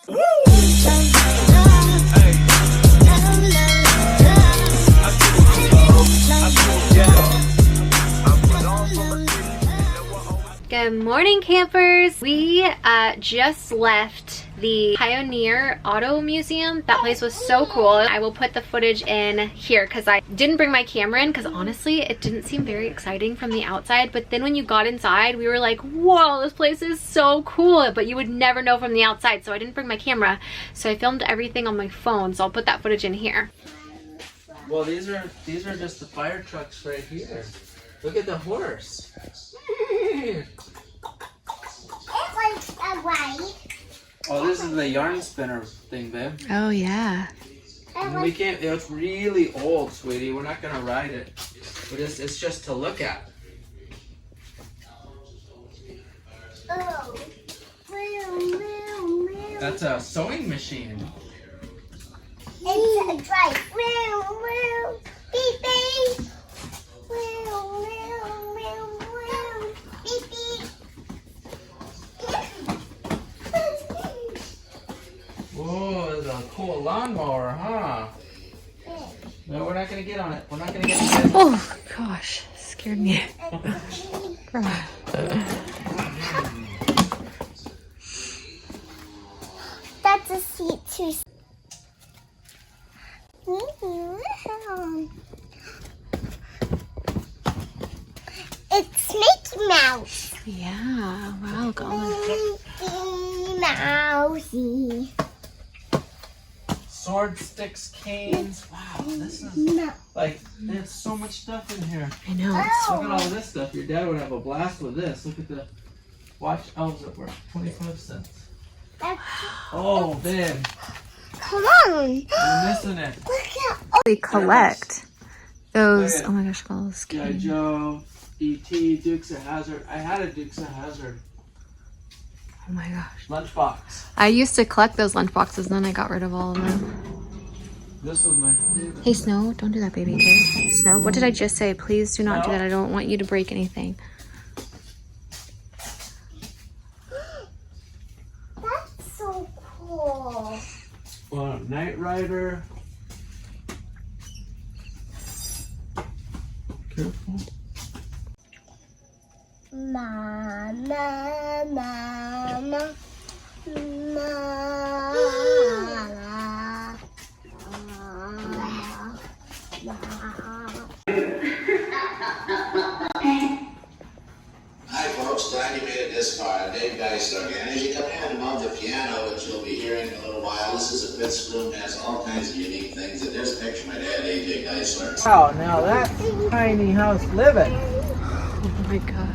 Good morning, campers. We just left the Pioneer Auto Museum. That place was so cool. I will put the footage in here because I didn't bring my camera in because honestly it didn't seem very exciting from the outside, but then when you got inside we were like, whoa, this place is so cool, but you would never know from the outside, so I didn't bring my camera, so I filmed everything on my phone, so I'll put that footage in here. Well, these are just the fire trucks right here. Look at the horse. Oh, this is the yarn spinner thing, babe. Oh yeah. We can't. It's really old, sweetie. We're not gonna ride it. It's just to look at. Oh. That's a sewing machine. It's a drive. Beep beep. Beep beep. Whoa, there's a cool lawnmower, huh? No, we're not gonna get on it. We're not gonna get on it. Oh gosh, scared me. That's a seat too. It's Mickey Mouse. Yeah, wow, golly. Mickey Mousey. Sword sticks, canes. Wow, this is like, there's so much stuff in here. I know. Look at all this stuff. Your dad would have a blast with this. Look at the watch elves at work. 25 cents. Oh, babe. Come on. You're missing it. Look at They collect those. Okay. Oh my gosh, all those G.I. Joe, E.T., Dukes of Hazzard. I had a Dukes of Hazzard. Oh my gosh. Lunchbox. I used to collect those lunch boxes, and then I got rid of all of them. This was my favorite. Hey, Snow, don't do that, baby. Okay? Snow, what did I just say? Please do not do that. I don't want you to break anything. That's so cool. Well, Knight Rider. Careful. Mama, mama, mama, Hi folks, glad you made it this far. Dave Geisler again. As you come in above the piano, which you'll be hearing in a little while, this is a Fitz room, has all kinds of unique things. And there's a picture of my dad, AJ Geisler. Wow, now that's tiny house living. Oh my gosh.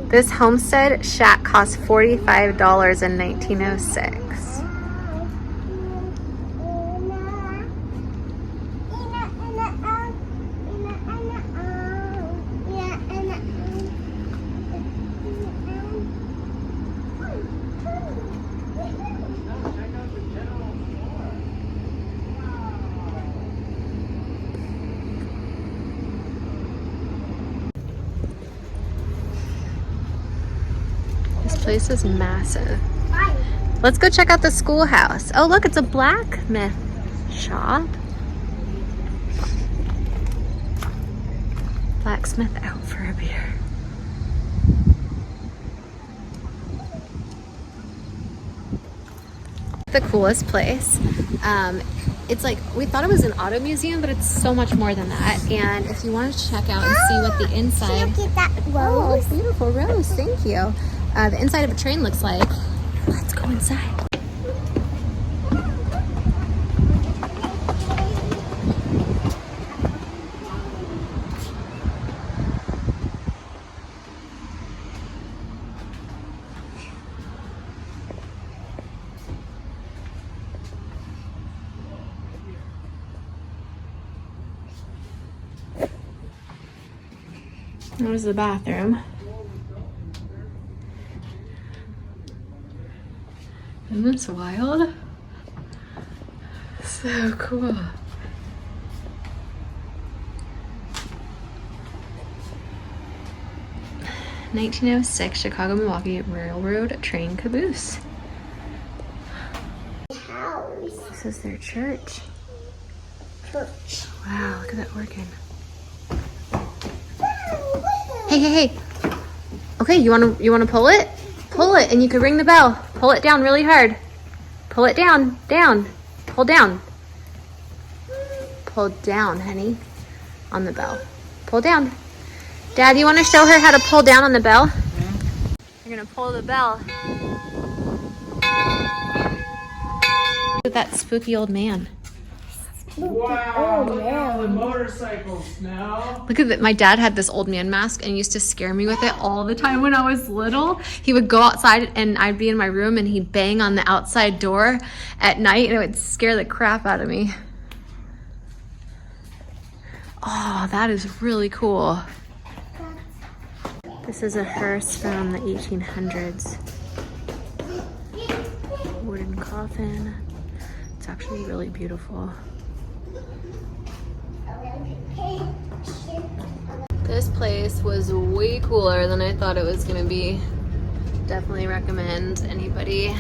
This homestead shack cost $45 in 1906. This place is massive. Let's go check out the schoolhouse. Oh, look, it's a blacksmith shop. Blacksmith out for a beer. The coolest place. It's like, we thought it was an auto museum, but it's so much more than that. And if you want to check out and see what the inside... Look at that Oh, rose. beautiful rose. Thank you. The inside of a train looks like. Let's go inside. There's the bathroom. Isn't this wild? So cool. 1906 Chicago-Milwaukee Railroad train caboose. This is their church. Wow, look at that organ. Hey, hey, hey. Okay, you wanna pull it? Pull it and you can ring the bell. Pull it down really hard. Pull it down, down. Pull down. Pull down, honey, on the bell. Pull down. Dad, you want to show her how to pull down on the bell? You're gonna pull the bell. Look at that spooky old man. Wow, look at all the motorcycles now. Look at that. My dad had this old man mask and used to scare me with it all the time when I was little. He would go outside and I'd be in my room and he'd bang on the outside door at night and it would scare the crap out of me. Oh, that is really cool. This is a hearse from the 1800s. Wooden coffin. It's actually really beautiful. This place was way cooler than I thought it was gonna be. Definitely recommend anybody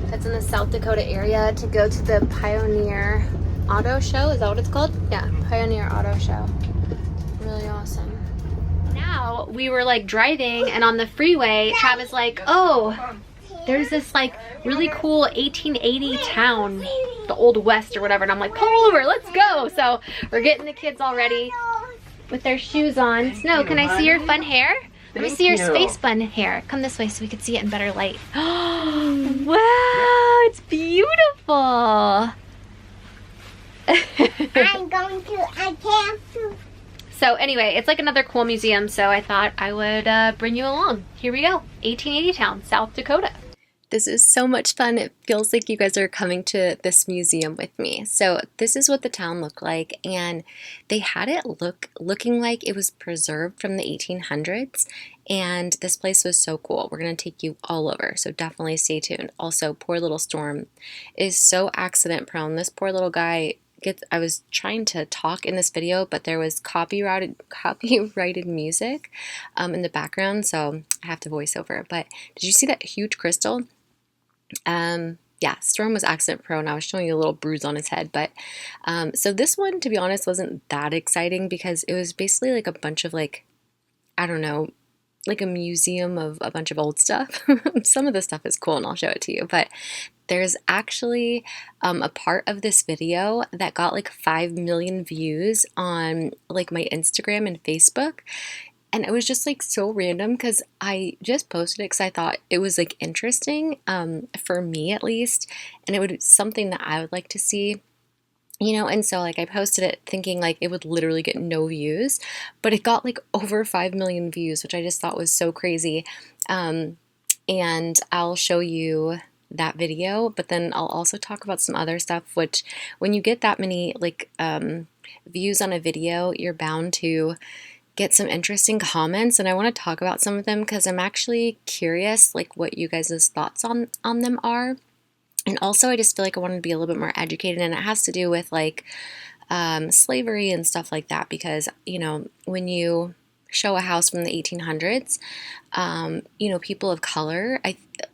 that's in the South Dakota area to go to the Pioneer Auto Show. Is that what it's called? Yeah, Pioneer Auto Show. Really awesome. Now we were like driving and on the freeway, Travis like, oh, there's this like really cool 1880 town, the Old West or whatever. And I'm like, pull over, let's go. So we're getting the kids all ready with their shoes on. Snow, can I see your fun hair? Let me see your space fun hair. Come this way so we can see it in better light. Wow, it's beautiful. I'm going to a camp. So anyway, it's like another cool museum, so I thought I would bring you along. Here we go, 1880 town, South Dakota. This is so much fun. It feels like you guys are coming to this museum with me. So this is what the town looked like, and they had it looking like it was preserved from the 1800s, and this place was so cool. We're going to take you all over, so definitely stay tuned. Also, poor little Storm is so accident prone. This poor little guy I was trying to talk in this video, but there was copyrighted music in the background, so I have to voice over. But did you see that huge crystal? Yeah, Storm was accident prone. I was showing you a little bruise on his head, but so this one, to be honest, wasn't that exciting because it was basically like a bunch of like, I don't know, like a museum of a bunch of old stuff. Some of the stuff is cool and I'll show it to you, but there's actually a part of this video that got like 5 million views on like my Instagram and Facebook. And it was just like so random because I just posted it because I thought it was like interesting for me at least. And it would be something that I would like to see. You know, and so like I posted it thinking like it would literally get no views, but it got like over 5 million views, which I just thought was so crazy. And I'll show you that video, but then I'll also talk about some other stuff, which when you get that many like views on a video, you're bound to get some interesting comments, and I want to talk about some of them because I'm actually curious like what you guys' thoughts on them are. And also I just feel like I wanted to be a little bit more educated, and it has to do with like slavery and stuff like that, because you know, when you show a house from the 1800s, you know, people of color,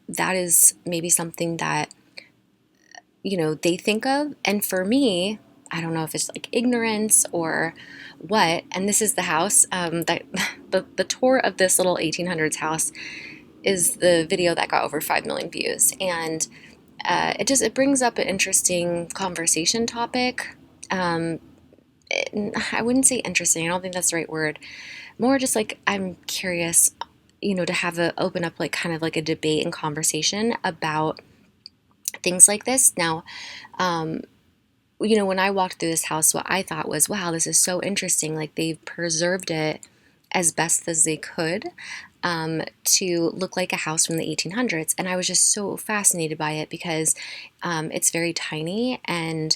that is maybe something that, you know, they think of. And for me, I don't know if it's like ignorance or what. And this is the house, that the tour of this little 1800s house is the video that got over 5 million views. And it brings up an interesting conversation topic. I wouldn't say interesting. I don't think that's the right word. More just like I'm curious, you know, to open up like kind of like a debate and conversation about things like this. Now, you know, when I walked through this house, what I thought was, wow, this is so interesting. Like they've preserved it as best as they could to look like a house from the 1800s. And I was just so fascinated by it because it's very tiny and,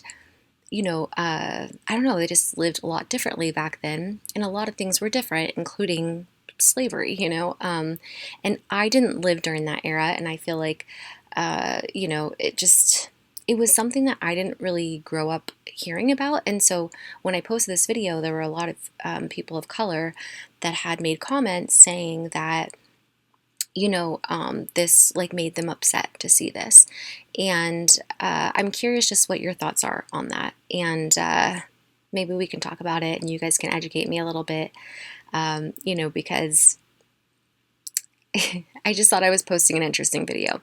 you know, I don't know, they just lived a lot differently back then. And a lot of things were different, including slavery, you know. And I didn't live during that era. And I feel like, you know, it was something that I didn't really grow up hearing about. And so when I posted this video, there were a lot of people of color that had made comments saying that, you know, this like made them upset to see this. And I'm curious just what your thoughts are on that. And maybe we can talk about it and you guys can educate me a little bit, you know, because I just thought I was posting an interesting video.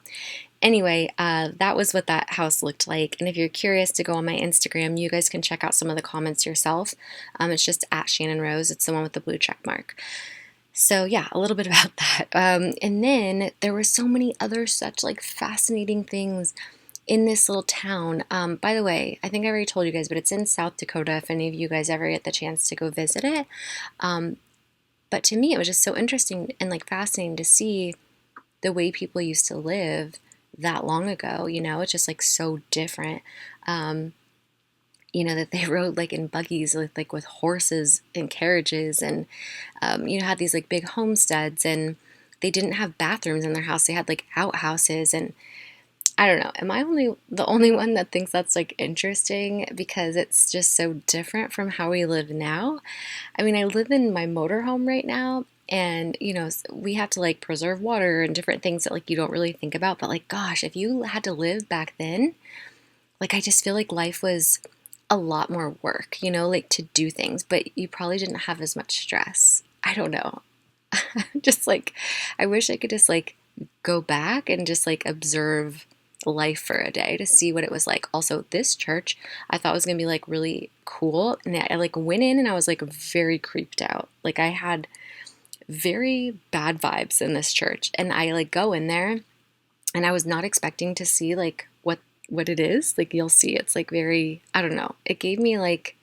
Anyway, that was what that house looked like. And if you're curious to go on my Instagram, you guys can check out some of the comments yourself. It's just at Channon Rose. It's the one with the blue check mark. So yeah, a little bit about that. And then there were so many other such like fascinating things in this little town. By the way, I think I already told you guys, but it's in South Dakota if any of you guys ever get the chance to go visit it. But to me, it was just so interesting and like fascinating to see the way people used to live that long ago. You know, it's just like so different. You know, that they rode like in buggies, like with horses and carriages, and you know, had these like big homesteads, and they didn't have bathrooms in their house. They had like outhouses, and I don't know. Am I the only one that thinks that's like interesting because it's just so different from how we live now? I mean, I live in my motorhome right now, and you know, we have to like preserve water and different things that like you don't really think about. But like, gosh, if you had to live back then, like I just feel like life was a lot more work, you know, like to do things, but you probably didn't have as much stress. I don't know. Just like, I wish I could just like go back and just like observe life for a day to see what it was like. Also, this church I thought was gonna be like really cool, and I like went in and I was like very creeped out. Like I had very bad vibes in this church, and I like go in there and I was not expecting to see like what it is. Like you'll see, it's like very, I don't know, it gave me like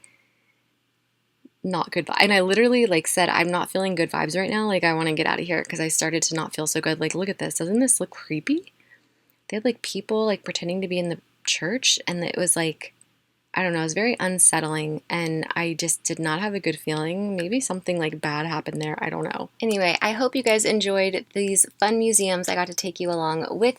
not good vibes. And I literally like said, I'm not feeling good vibes right now, like I want to get out of here, because I started to not feel so good. Like, look at this, doesn't this look creepy? They had like people like pretending to be in the church, and it was like, I don't know, it was very unsettling, and I just did not have a good feeling. Maybe something like bad happened there, I don't know. Anyway, I hope you guys enjoyed these fun museums. I got to take you along with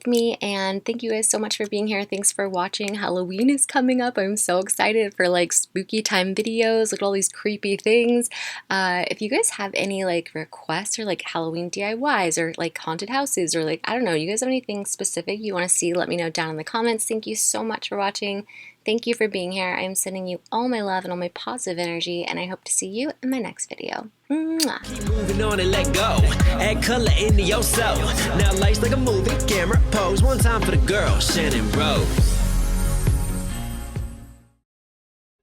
me, and thank you guys so much for being here. Thanks for watching. Halloween is coming up. I'm so excited for like spooky time videos. Look at all these creepy things. If you guys have any like requests or like Halloween DIYs or like haunted houses, or like, I don't know, you guys have anything specific you want to see, let me know down in the comments. Thank you so much for watching. Thank you for being here. I'm sending you all my love and all my positive energy, and I hope to see you in my next video. Mwah. Keep moving on and let go. Add color into your soul. Now life's like a movie, camera pose. One time for the girl, Channon Rose.